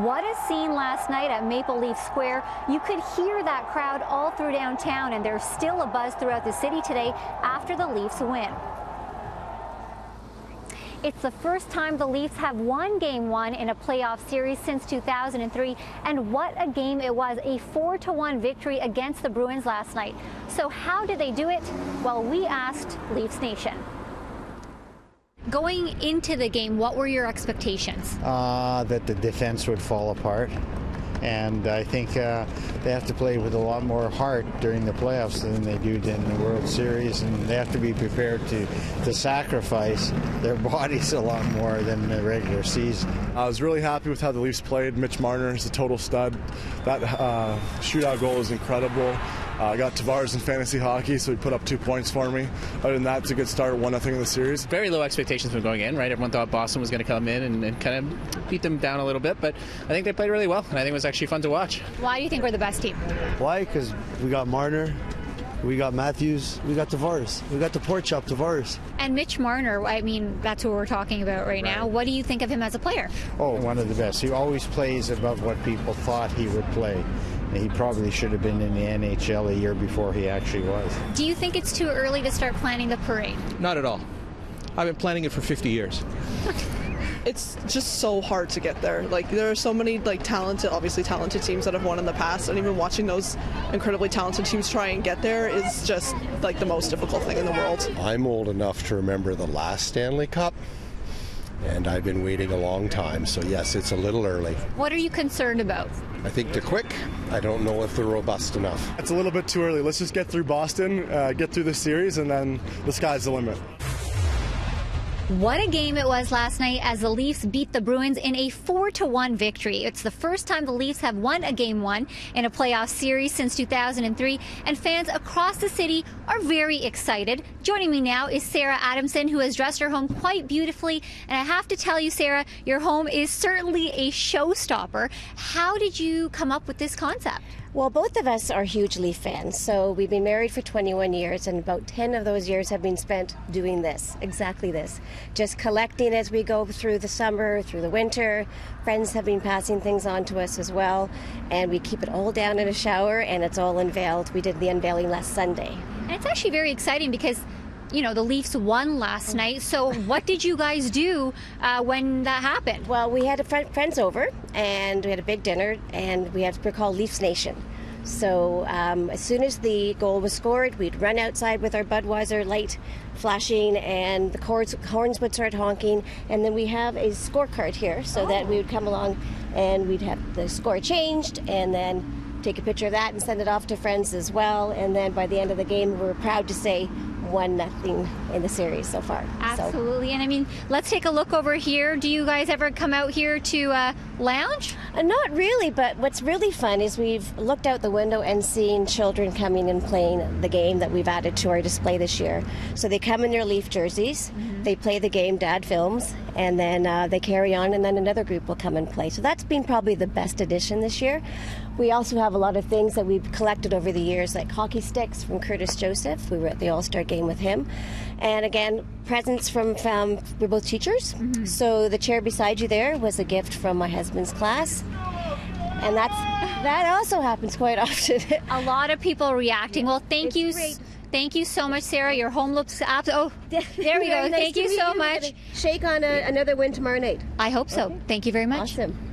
What a scene last night at Maple Leaf Square. You could hear that crowd all through downtown, and there's still a buzz throughout the city today after the Leafs win. It's the first time the Leafs have won Game 1 in a playoff series since 2003, and what a game it was, a 4-1 victory against the Bruins last night. So how did they do it? Well, we asked Leafs Nation. Going into the game, what were your expectations? That the defense would fall apart. And I think they have to play with a lot more heart during the playoffs than they do in the World Series, and they have to be prepared to sacrifice their bodies a lot more than the regular season. I was really happy with how the Leafs played. Mitch Marner is a total stud. That shootout goal was incredible. I got Tavares in fantasy hockey, so he put up 2 points for me. Other than that, it's a good start, 1-0 in the series. Very low expectations from going in, right? Everyone thought Boston was going to come in and kind of beat them down a little bit, but I think they played really well, and I think it was actually fun to watch. Why do you think we're the best team? Why? Because we got Marner, we got Matthews, we got Tavares, we got the pork chop Tavares. And Mitch Marner, I mean, that's who we're talking about right now. What do you think of him as a player? Oh, one of the best. He always plays above what people thought he would play. He probably should have been in the NHL a year before he actually was. Do you think it's too early to start planning the parade? Not at all. I've been planning it for 50 years. It's just so hard to get there. Like, there are so many obviously talented teams that have won in the past, and even watching those incredibly talented teams try and get there is just like the most difficult thing in the world. I'm old enough to remember the last Stanley Cup, and I've been waiting a long time, so yes, it's a little early. What are you concerned about? I think they're quick. I don't know if they're robust enough. It's a little bit too early. Let's just get through Boston, get through the series, and then the sky's the limit. What a game it was last night as the Leafs beat the Bruins in a 4-1 victory. It's the first time the Leafs have won a Game 1 in a playoff series since 2003, and fans across the city are very excited. Joining me now is Sarah Adamson, who has dressed her home quite beautifully. And I have to tell you, Sarah, your home is certainly a showstopper. How did you come up with this concept? Well, both of us are huge Leaf fans, so we've been married for 21 years, and about 10 of those years have been spent doing this, exactly this. Just collecting as we go through the summer, through the winter. Friends have been passing things on to us as well, and we keep it all down in a shower, and it's all unveiled. We did the unveiling last Sunday. And it's actually very exciting because, you know, the Leafs won last night. So what did you guys do when that happened? Well, we had friends over, and we had a big dinner, and we're called Leafs Nation. So as soon as the goal was scored, we'd run outside with our Budweiser light flashing, and the horns would start honking, and then we have a scorecard here so that we would come along and we'd have the score changed, and then take a picture of that and send it off to friends as well. And then by the end of the game, we're proud to say 1-0 in the series so far. Absolutely. And I mean, let's take a look over here. Do you guys ever come out here to lounge? Not really, but what's really fun is we've looked out the window and seen children coming and playing the game that we've added to our display this year. So they come in their Leaf jerseys, they play the game Dad films, and then they carry on, and then another group will come and play. So that's been probably the best addition this year. We also have a lot of things that we've collected over the years, like hockey sticks from Curtis Joseph. We were at the All-Star game with him. And again, presents from we're both teachers. So the chair beside you there was a gift from my husband's class. And that also happens quite often. A lot of people reacting. Well, thank you. Thank you so much, Sarah. Your home looks oh, there we go. Nice Thank you so much. Shake on another win tomorrow night. I hope so. Okay. Thank you very much. Awesome.